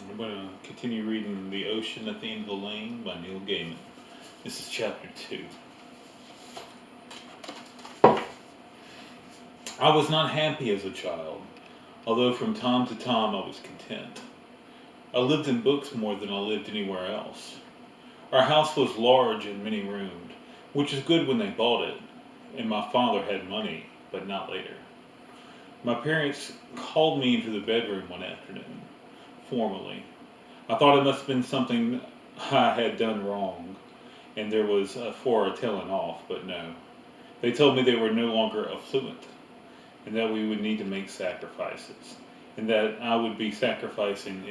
I'm going to continue reading The Ocean at the End of the Lane by Neil Gaiman. This is chapter 2. I was not happy as a child, although from time to time I was content. I lived in books more than I lived anywhere else. Our house was large and many roomed, which is good when they bought it, and my father had money, but not later. My parents called me into the bedroom one afternoon, formally. I thought it must have been something I had done wrong, and there was for a telling off, but no. They told me they were no longer affluent, and that we would need to make sacrifices, and that I would be sacrificing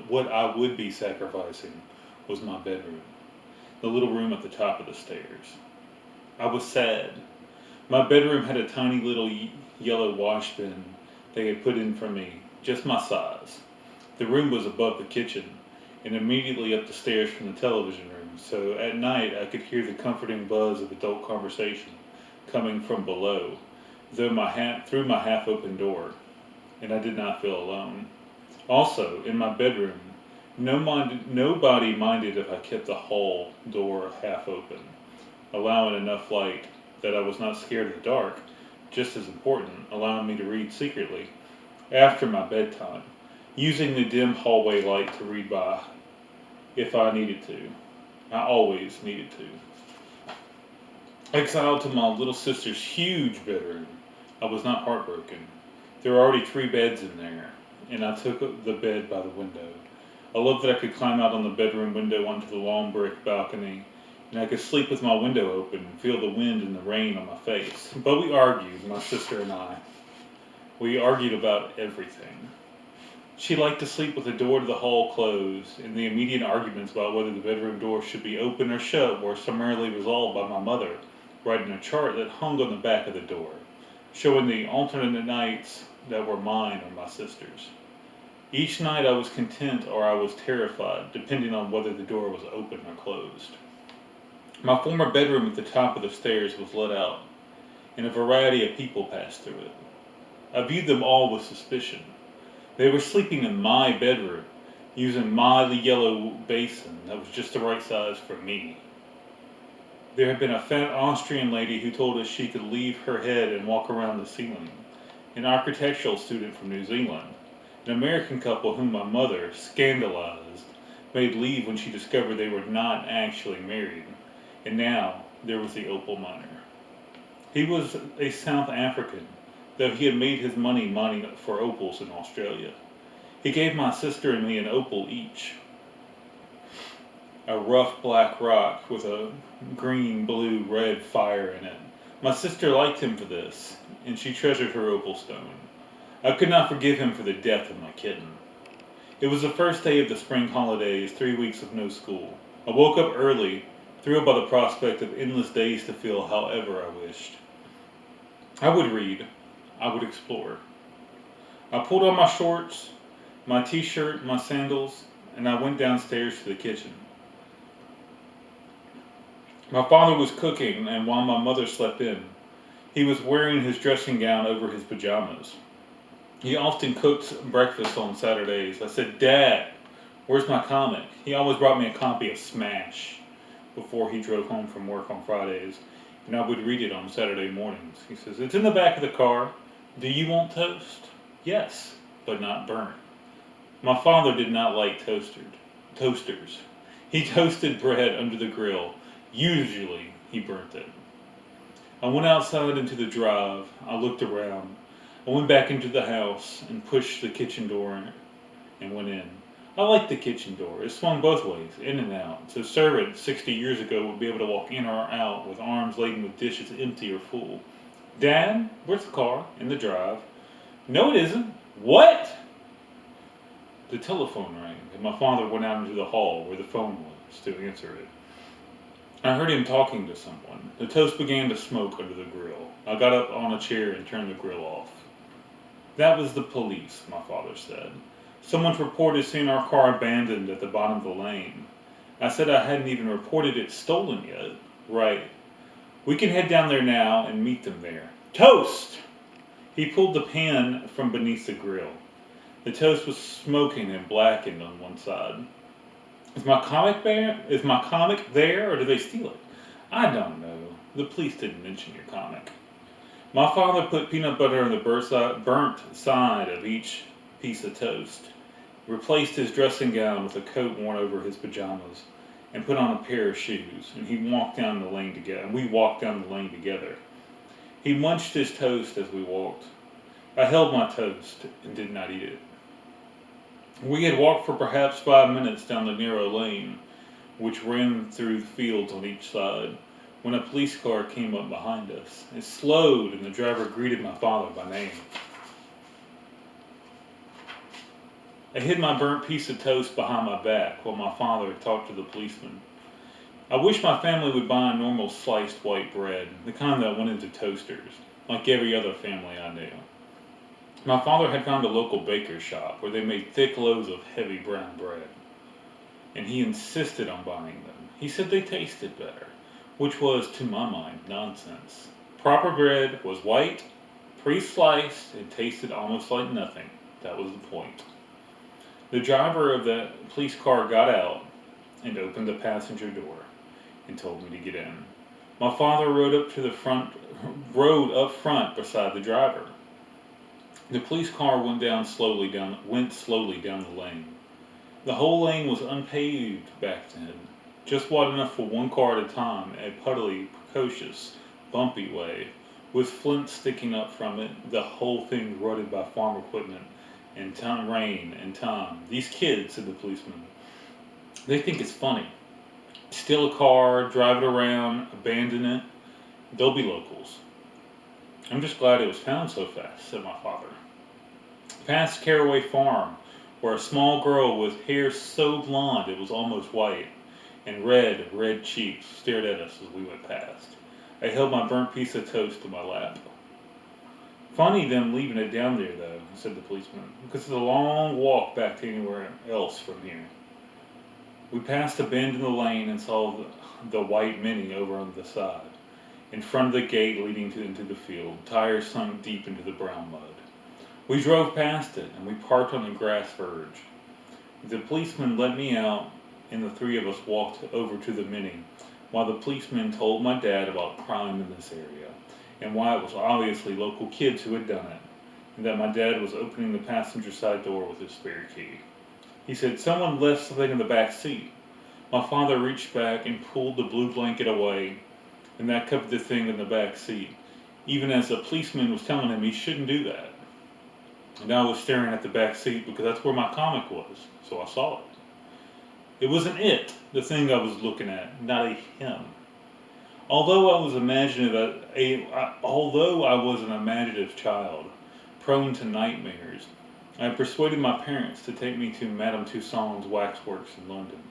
what I would be sacrificing was my bedroom, the little room at the top of the stairs. I was sad. My bedroom had a tiny little yellow wash bin they had put in for me, just my size. The room was above the kitchen, and immediately up the stairs from the television room, so at night I could hear the comforting buzz of adult conversation coming from below, through my half-open door, and I did not feel alone. Also, in my bedroom, nobody minded if I kept the hall door half open, allowing enough light that I was not scared of the dark, just as important, allowing me to read secretly after my bedtime, using the dim hallway light to read by if I needed to. I always needed to. Exiled to my little sister's huge bedroom, I was not heartbroken. There were already 3 beds in there, and I took the bed by the window. I loved that I could climb out on the bedroom window onto the long brick balcony, and I could sleep with my window open and feel the wind and the rain on my face. But we argued, my sister and I. We argued about everything. She liked to sleep with the door to the hall closed, and the immediate arguments about whether the bedroom door should be open or shut were summarily resolved by my mother, writing a chart that hung on the back of the door, showing the alternate nights that were mine or my sister's. Each night I was content or I was terrified, depending on whether the door was open or closed. My former bedroom at the top of the stairs was let out, and a variety of people passed through it. I viewed them all with suspicion. They were sleeping in my bedroom, using my yellow basin that was just the right size for me. There had been a fat Austrian lady who told us she could leave her head and walk around the ceiling, an architectural student from New Zealand, an American couple whom my mother, scandalized, made leave when she discovered they were not actually married, and now there was the opal miner. He was a South African, though he had made his money mining for opals in Australia. He gave my sister and me an opal each, a rough black rock with a green, blue, red fire in it. My sister liked him for this, and she treasured her opal stone. I could not forgive him for the death of my kitten. It was the first day of the spring holidays, 3 weeks of no school. I woke up early, thrilled by the prospect of endless days to feel however I wished. I would read. I would explore. I pulled on my shorts, my t-shirt, my sandals, and I went downstairs to the kitchen. My father was cooking, and while my mother slept in, he was wearing his dressing gown over his pajamas. He often cooked breakfast on Saturdays. I said, "Dad, where's my comic?" He always brought me a copy of Smash before he drove home from work on Fridays, and I would read it on Saturday mornings. He says, "It's in the back of the car. Do you want toast?" "Yes, but not burnt." My father did not like toasters. He toasted bread under the grill. Usually, he burnt it. I went outside into the drive. I looked around. I went back into the house and pushed the kitchen door and went in. I liked the kitchen door. It swung both ways, in and out, so servants 60 years ago would be able to walk in or out with arms laden with dishes empty or full. "Dad, where's the car?" "In the drive." "No, it isn't." "What?" The telephone rang, and my father went out into the hall where the phone was to answer it. I heard him talking to someone. The toast began to smoke under the grill. I got up on a chair and turned the grill off. "That was the police," my father said. "Someone's reported seeing our car abandoned at the bottom of the lane." I said I hadn't even reported it stolen yet. "Right. We can head down there now and meet them there." "Toast!" He pulled the pan from beneath the grill. The toast was smoking and blackened on one side. Is my comic there, or did they steal it? I don't know. The police didn't mention your comic. My father put peanut butter on the burnt side of each piece of toast, replaced his dressing gown with a coat worn over his pajamas, and put on a pair of shoes, and he walked down the lane together, and we walked down the lane together. He munched his toast as we walked. I held my toast and did not eat it. We had walked for perhaps 5 minutes down the narrow lane, which ran through the fields on each side, when a police car came up behind us. It slowed, and the driver greeted my father by name. I hid my burnt piece of toast behind my back while my father talked to the policeman. I wish my family would buy normal sliced white bread, the kind that went into toasters, like every other family I knew. My father had found a local baker's shop where they made thick loaves of heavy brown bread, and he insisted on buying them. He said they tasted better, which was, to my mind, nonsense. Proper bread was white, pre-sliced, and tasted almost like nothing. That was the point. The driver of the police car got out and opened the passenger door and told me to get in. My father rode up front beside the driver. The police car went slowly down the lane. The whole lane was unpaved back then, just wide enough for one car at a time, a puddly, precocious, bumpy way, with flints sticking up from it, the whole thing rutted by farm equipment and rain and time. These kids, said the policeman, they think it's funny. Steal a car, drive it around, abandon it. They'll be locals. I'm just glad it was found so fast, said my father. Past Caraway Farm, where a small girl with hair so blonde it was almost white, and red cheeks stared at us as we went past. I held my burnt piece of toast in my lap. Funny them leaving it down there, though, said the policeman, because it's a long walk back to anywhere else from here. We passed a bend in the lane and saw the white Mini over on the side, in front of the gate leading into the field, tires sunk deep into the brown mud. We drove past it, and we parked on the grass verge. The policeman let me out, and the three of us walked over to the Mini, while the policeman told my dad about crime in this area, and why it was obviously local kids who had done it, and that my dad was opening the passenger side door with his spare key. He said, someone left something in the back seat. My father reached back and pulled the blue blanket away, and that covered the thing in the back seat, even as the policeman was telling him he shouldn't do that. And I was staring at the back seat because that's where my comic was, so I saw it. It wasn't it, the thing I was looking at, not a him. Although I was an imaginative child, prone to nightmares, I had persuaded my parents to take me to Madame Tussauds Waxworks in London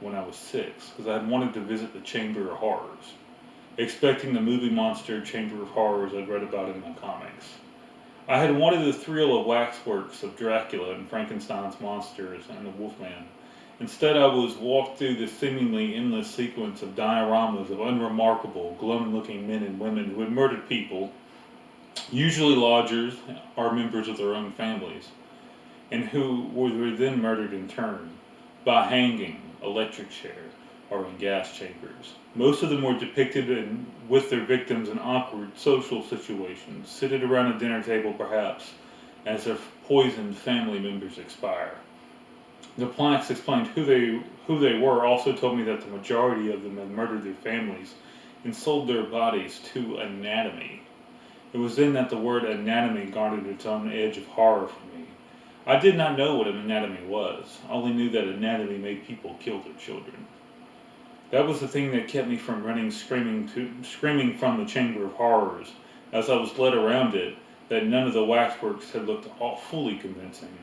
when I was 6, because I had wanted to visit the Chamber of Horrors, expecting the movie monster Chamber of Horrors I'd read about in my comics. I had wanted the thrill of waxworks of Dracula and Frankenstein's monsters and the Wolfman. Instead, I was walked through the seemingly endless sequence of dioramas of unremarkable, glum-looking men and women who had murdered people, usually lodgers or members of their own families, and who were then murdered in turn by hanging, electric chair, or in gas chambers. Most of them were depicted with their victims in awkward social situations, seated around a dinner table perhaps, as their poisoned family members expire. The plaques explained who they were, also told me that the majority of them had murdered their families and sold their bodies to anatomy. It was then that the word anatomy garnered its own edge of horror for me. I did not know what an anatomy was, I only knew that anatomy made people kill their children. That was the thing that kept me from running screaming from the Chamber of Horrors, as I was led around it, that none of the waxworks had looked fully convincing.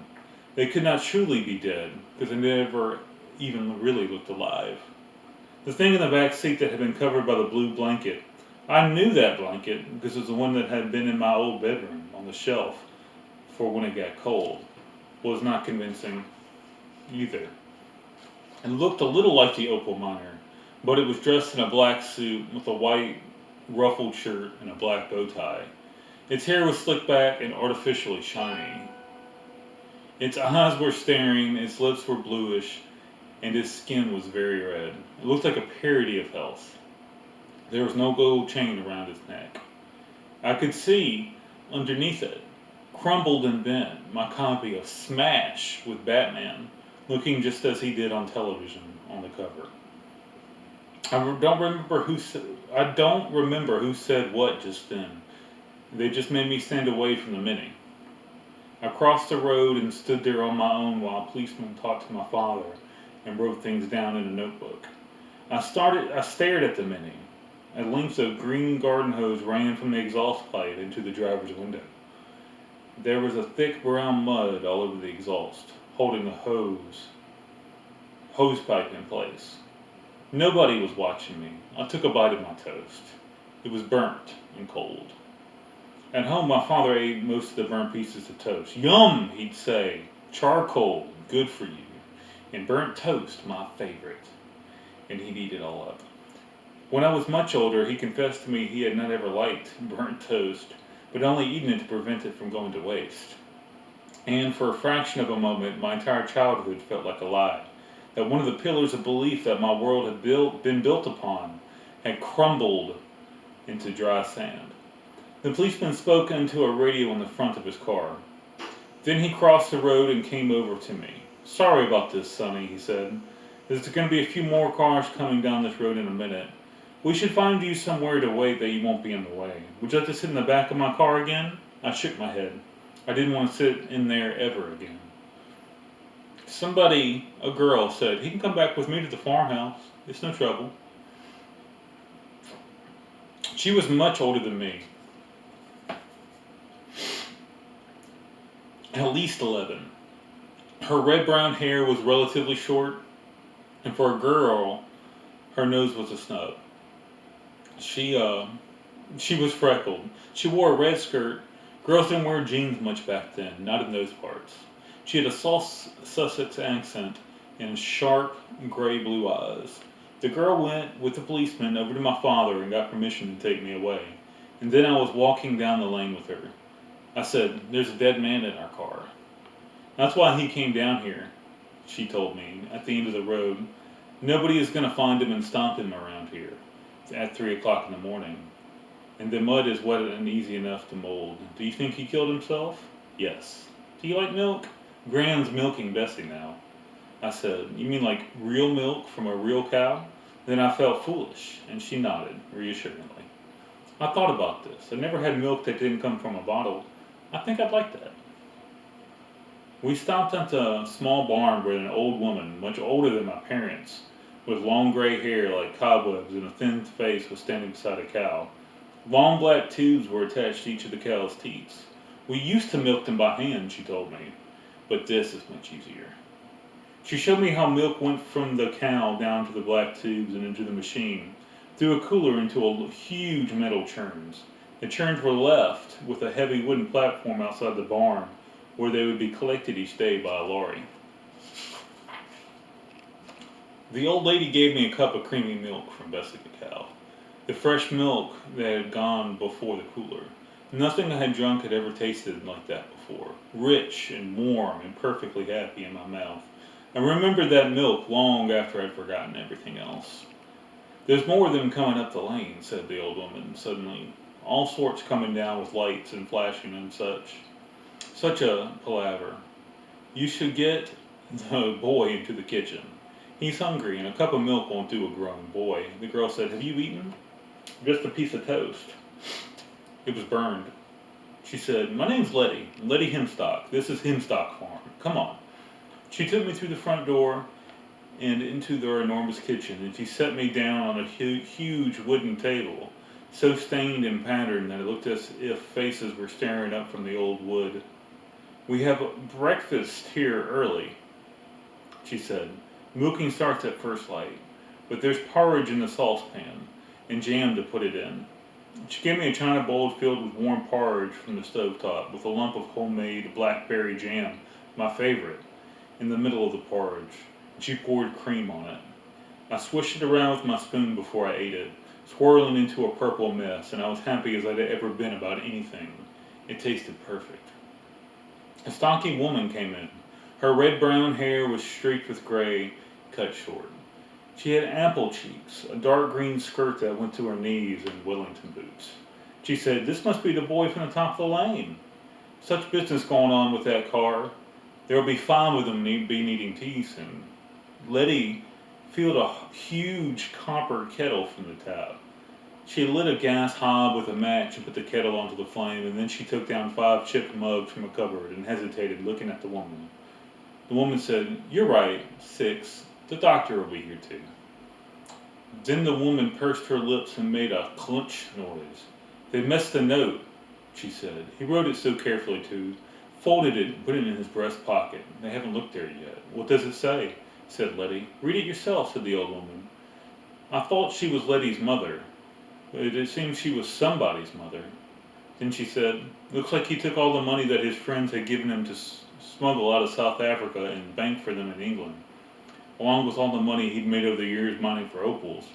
They could not truly be dead, because they never even really looked alive. The thing in the back seat that had been covered by the blue blanket, I knew that blanket because it was the one that had been in my old bedroom on the shelf for when it got cold, was not convincing either. It looked a little like the Opal Miner, but it was dressed in a black suit with a white ruffled shirt and a black bow tie. Its hair was slicked back and artificially shiny. Its eyes were staring, its lips were bluish, and its skin was very red. It looked like a parody of Health. There was no gold chain around its neck. I could see, underneath it, crumbled and bent, my copy of Smash with Batman, looking just as he did on television on the cover. I don't remember who said what just then. They just made me stand away from the mini. I crossed the road and stood there on my own while a policeman talked to my father and wrote things down in a notebook. I stared at the mini. A length of green garden hose ran from the exhaust pipe into the driver's window. There was a thick brown mud all over the exhaust, holding the hose pipe in place. Nobody was watching me. I took a bite of my toast. It was burnt and cold. At home, my father ate most of the burnt pieces of toast. Yum, he'd say. Charcoal, good for you. And burnt toast, my favorite. And he'd eat it all up. When I was much older, he confessed to me he had not ever liked burnt toast, but only eaten it to prevent it from going to waste. And for a fraction of a moment, my entire childhood felt like a lie. That one of the pillars of belief that my world had been built upon had crumbled into dry sand. The policeman spoke into a radio on the front of his car. Then he crossed the road and came over to me. Sorry about this, Sonny, he said. There's going to be a few more cars coming down this road in a minute. We should find you somewhere to wait that you won't be in the way. Would you like to sit in the back of my car again? I shook my head. I didn't want to sit in there ever again. A girl, said, he can come back with me to the farmhouse. It's no trouble. She was much older than me. At least 11. Her red-brown hair was relatively short, and for a girl, her nose was a snub. She was freckled. She wore a red skirt. Girls didn't wear jeans much back then, not in those parts. She had a soft Sussex accent and sharp gray-blue eyes. The girl went with the policeman over to my father and got permission to take me away. And then I was walking down the lane with her. I said, there's a dead man in our car. That's why he came down here, she told me, at the end of the road. Nobody is going to find him and stomp him around here at 3 o'clock in the morning. And the mud is wet and easy enough to mold. Do you think he killed himself? Yes. Do you like milk? Gran's milking Bessie now. I said, you mean like real milk from a real cow? Then I felt foolish, and she nodded reassuringly. I thought about this. I never had milk that didn't come from a bottle. I think I'd like that. We stopped at a small barn where an old woman, much older than my parents, with long gray hair like cobwebs and a thin face, was standing beside a cow. Long black tubes were attached to each of the cow's teats. We used to milk them by hand, she told me, but this is much easier. She showed me how milk went from the cow down to the black tubes and into the machine, through a cooler into a huge metal churns. The churns were left with a heavy wooden platform outside the barn where they would be collected each day by a lorry. The old lady gave me a cup of creamy milk from Bessie the cow. The fresh milk that had gone before the cooler. Nothing I had drunk had ever tasted like that before. Rich and warm and perfectly happy in my mouth. I remembered that milk long after I'd forgotten everything else. There's more of them coming up the lane, said the old woman suddenly. All sorts coming down with lights and flashing and such. Such a palaver. You should get the boy into the kitchen. He's hungry, and a cup of milk won't do a grown boy. The girl said, have you eaten? Just a piece of toast. It was burned. She said, my name's Letty. Letty Hemstock. This is Hemstock Farm. Come on. She took me through the front door and into their enormous kitchen, and she set me down on a huge wooden table, so stained and patterned that it looked as if faces were staring up from the old wood. We have breakfast here early, she said. Milking starts at first light, but there's porridge in the saucepan and jam to put it in. She gave me a china bowl filled with warm porridge from the stovetop with a lump of homemade blackberry jam, my favorite, in the middle of the porridge. She poured cream on it. I swished it around with my spoon before I ate it, swirling into a purple mess, and I was happy as I'd ever been about anything. It tasted perfect. A stocky woman came in. Her red-brown hair was streaked with gray, cut short. She had ample cheeks, a dark green skirt that went to her knees, and Wellington boots. She said, "This must be the boy from the top of the lane. Such business going on with that car. There'll be fine with them be needing tea soon." Letty filled a huge copper kettle from the tap. She lit a gas hob with a match and put the kettle onto the flame, and then she took down 5 chipped mugs from a cupboard and hesitated, looking at the woman. The woman said, "You're right, 6. The doctor will be here too." Then the woman pursed her lips and made a clunk noise. "They missed the note," she said. "He wrote it so carefully too. Folded it and put it in his breast pocket. They haven't looked there yet." "What does it say?" said Letty. "Read it yourself," said the old woman. "I thought she was Letty's mother, but it seems she was somebody's mother." Then she said, "Looks like he took all the money that his friends had given him to smuggle out of South Africa and bank for them in England, along with all the money he'd made over the years mining for opals.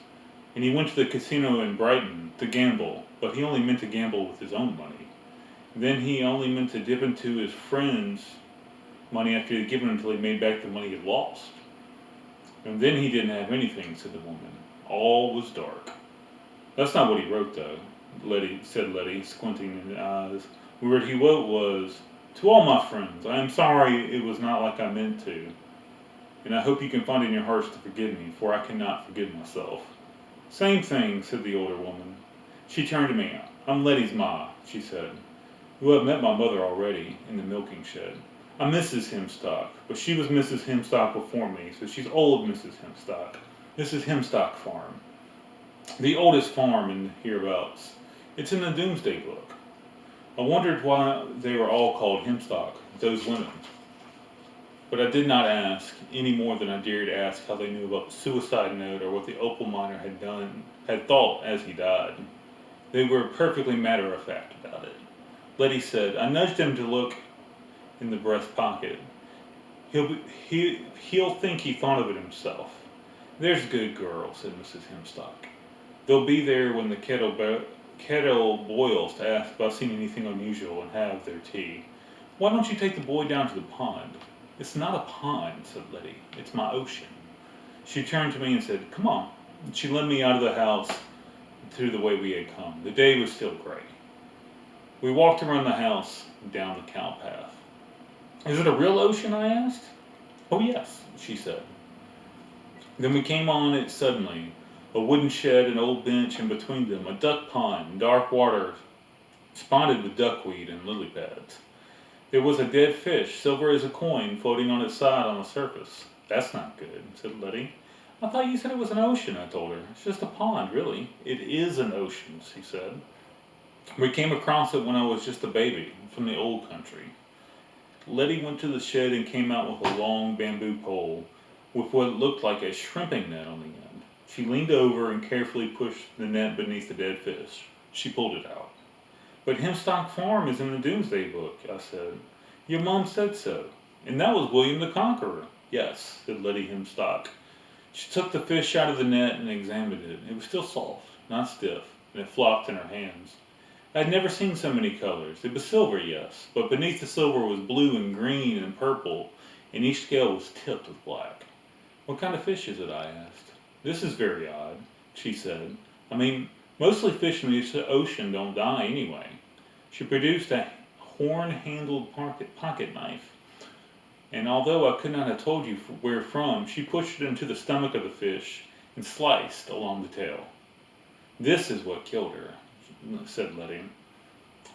And he went to the casino in Brighton to gamble, but he only meant to gamble with his own money. Then he only meant to dip into his friends' money after he'd given until he made back the money he'd lost. And then he didn't have anything," said the woman. "All was dark." "That's not what he wrote, though," said Letty, squinting in the eyes. "What he wrote was, 'To all my friends, I am sorry it was not like I meant to, and I hope you can find in your hearts to forgive me, for I cannot forgive myself.'" "Same thing," said the older woman. She turned to me. "I'm Letty's ma," she said. "You have met my mother already, in the milking shed. I'm Mrs. Hemstock, but she was Mrs. Hemstock before me, so she's old Mrs. Hemstock. This is Hemstock Farm. The oldest farm in hereabouts. It's in the Doomsday Book. I wondered why they were all called Hemstock, those women. But I did not ask, any more than I dared ask how they knew about the suicide note or what the opal miner had thought as he died. They were perfectly matter-of-fact about it. Letty said, "I nudged him to look in the breast pocket. He'll think he thought of it himself." "There's a good girl," said Mrs. Hemstock. "They'll be there when the kettle boils to ask if I've seen anything unusual and have their tea. Why don't you take the boy down to the pond?" "It's not a pond," said Letty. "It's my ocean." She turned to me and said, "Come on." She led me out of the house through the way we had come. The day was still gray. We walked around the house and down the cow path. "Is it a real ocean?" I asked. "Oh, yes," she said. Then we came on it suddenly. A wooden shed, an old bench, and between them a duck pond, dark water spotted with duckweed and lily pads. There was a dead fish, silver as a coin, floating on its side on the surface. "That's not good," said Letty. "I thought you said it was an ocean," I told her. "It's just a pond, really." "It is an ocean," she said. "We came across it when I was just a baby, from the old country." Letty went to the shed and came out with a long bamboo pole, with what looked like a shrimping net on the end. She leaned over and carefully pushed the net beneath the dead fish. She pulled it out. "But Hemstock Farm is in the Doomsday Book," I said. "Your mom said so." "And that was William the Conqueror." "Yes," said Letty Hemstock. She took the fish out of the net and examined it. It was still soft, not stiff, and it flopped in her hands. I had never seen so many colors. It was silver, yes, but beneath the silver was blue and green and purple, and each scale was tipped with black. "What kind of fish is it?" I asked. "This is very odd," she said. "I mean, mostly fish in the ocean don't die anyway." She produced a horn-handled pocket knife, and although I could not have told you where from, she pushed it into the stomach of the fish and sliced along the tail. "This is what killed her," said Letty.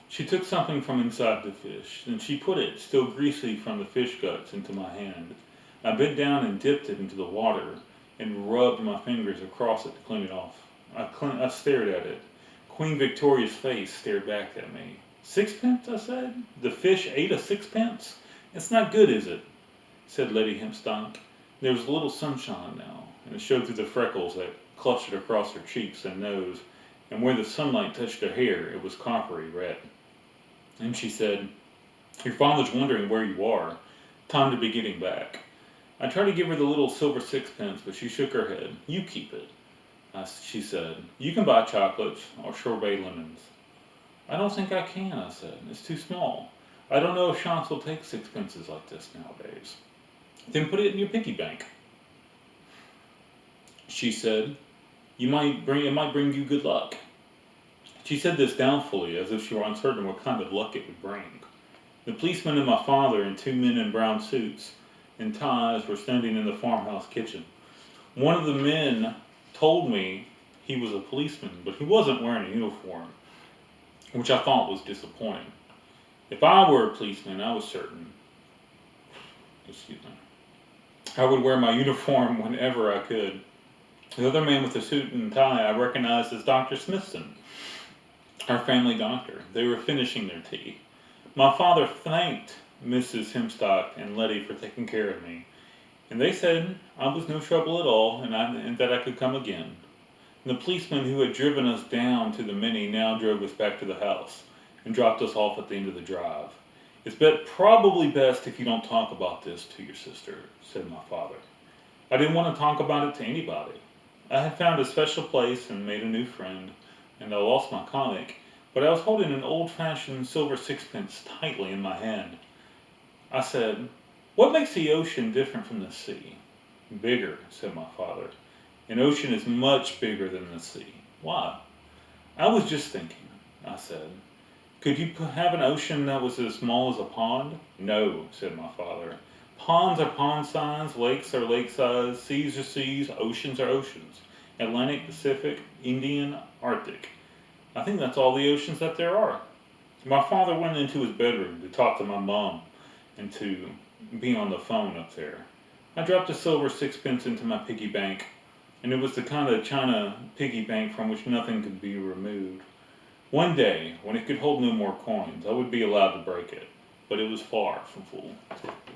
She took something from inside the fish, and she put it, still greasy from the fish guts, into my hand. I bent down and dipped it into the water and rubbed my fingers across it to clean it off. I stared at it. Queen Victoria's face stared back at me. "Sixpence?" I said. "The fish ate a sixpence? It's not good, is it?" said Letty Hemstock. There was a little sunshine now, and it showed through the freckles that clustered across her cheeks and nose, and where the sunlight touched her hair, it was coppery red. And she said, "Your father's wondering where you are. Time to be getting back." I tried to give her the little silver sixpence, but she shook her head. "You keep it," she said. "You can buy chocolates or sorbet lemons." "I don't think I can," I said. "It's too small. I don't know if shops will take sixpences like this nowadays." Then put it in your piggy bank. She said, it might bring you good luck. She said this doubtfully, as if she were uncertain what kind of luck it would bring. The policeman and my father and two men in brown suits and ties were standing in the farmhouse kitchen. One of the men told me he was a policeman, but he wasn't wearing a uniform, which I thought was disappointing. If I were a policeman, I was certain, excuse me, I would wear my uniform whenever I could. The other man with the suit and tie I recognized as Dr. Smithson, our family doctor. They were finishing their tea. My father thanked Mrs. Hemstock and Letty for taking care of me, and they said I was no trouble at all and that I could come again. And the policeman who had driven us down to the Mini now drove us back to the house and dropped us off at the end of the drive. It's probably best if you don't talk about this to your sister, said my father. I didn't want to talk about it to anybody. I had found a special place and made a new friend, and I lost my comic, but I was holding an old-fashioned silver sixpence tightly in my hand. I said, "What makes the ocean different from the sea?" "Bigger," said my father. "An ocean is much bigger than the sea." "Why?" "I was just thinking," I said. "Could you have an ocean that was as small as a pond?" "No," said my father. "Ponds are pond size, lakes are lake size, seas are seas, oceans are oceans. Atlantic, Pacific, Indian, Arctic. I think that's all the oceans that there are." My father went into his bedroom to talk to my mom and to be on the phone up there. I dropped a silver sixpence into my piggy bank, and it was the kind of china piggy bank from which nothing could be removed. One day, when it could hold no more coins, I would be allowed to break it, but it was far from full.